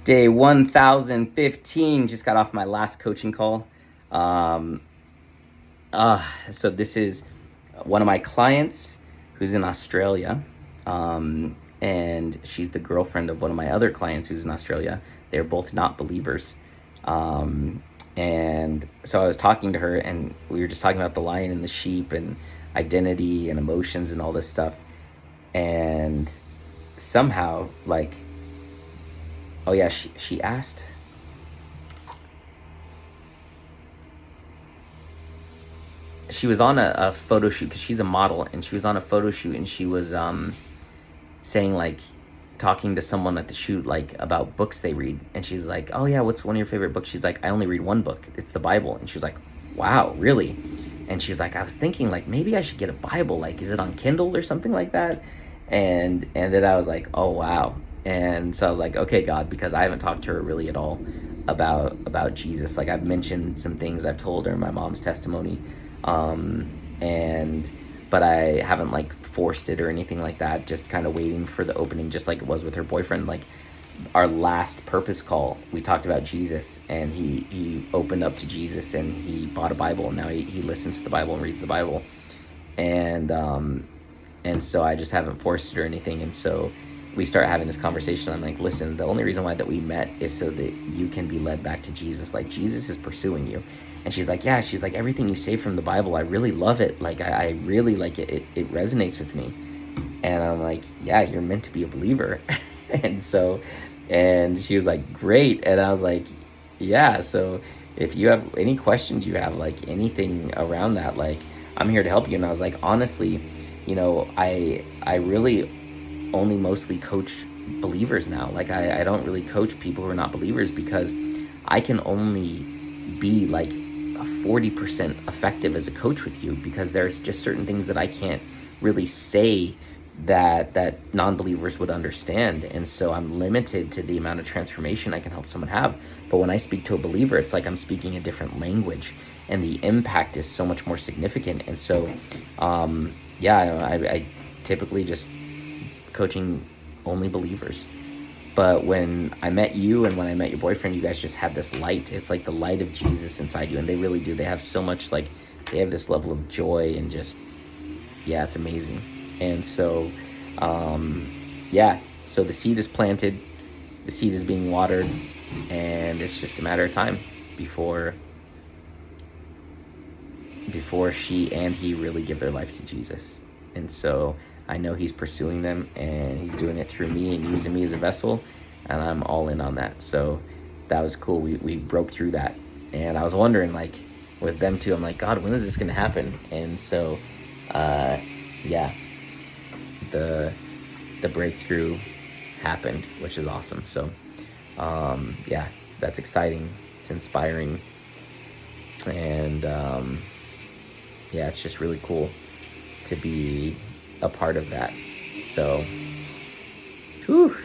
Day 1015. Just got off my last coaching call. So this is one of my clients who's in Australia. And she's the girlfriend of one of my other clients who's in Australia. They're both not believers. And so I was talking to her, and we were just talking about the lion and the sheep and identity and emotions and all this stuff. And somehow, like, oh yeah, she asked, she was on a photo shoot because she's a model, and she was on a photo shoot, and she was saying, like, talking to someone at the shoot, like, about books they read, and she's like, oh yeah, what's one of your favorite books? She's like, I only read one book, it's the Bible. And she was like, wow, really? And she was like, I was thinking, like, maybe I should get a Bible, like, is it on Kindle or something like that? And then I was like, oh wow. And so I was like, okay, God, because I haven't talked to her really at all about Jesus. Like, I've mentioned some things I've told her in my mom's testimony, but I haven't, like, forced it or anything like that, just kind of waiting for the opening, just like it was with her boyfriend. Like, our last purpose call, we talked about Jesus, and he opened up to Jesus, and he bought a Bible, and now he listens to the Bible and reads the Bible. And so I just haven't forced it or anything. And so we start having this conversation. I'm like, listen, the only reason why that we met is so that you can be led back to Jesus. Like, Jesus is pursuing you. And she's like, yeah, she's like, everything you say from the Bible, I really love it. Like, I really like it. It resonates with me. And I'm like, yeah, you're meant to be a believer. And she was like, great. And I was like, yeah, so if you have any questions, you have, like, anything around that, like, I'm here to help you. And I was like, honestly, you know, I really only mostly coach believers now. Like, I don't really coach people who are not believers, because I can only be like 40% effective as a coach with you, because there's just certain things that I can't really say that non-believers would understand. And so I'm limited to the amount of transformation I can help someone have. But when I speak to a believer, it's like I'm speaking a different language, and the impact is so much more significant. And so, I typically just coaching only believers. But when I met you and when I met your boyfriend, you guys just had this light. It's like the light of Jesus inside you, and they really do. They have so much, like, they have this level of joy, and just, yeah, it's amazing. And so, so the seed is planted, the seed is being watered, and it's just a matter of time before she and he really give their life to Jesus. And so I know he's pursuing them, and he's doing it through me and using me as a vessel, and I'm all in on that. So that was cool. We broke through that. And I was wondering, like, with them too, I'm like, God, when is this going to happen? And so, the breakthrough happened, which is awesome. So, that's exciting. It's inspiring. And, it's just really cool to be a part of that. So, whew.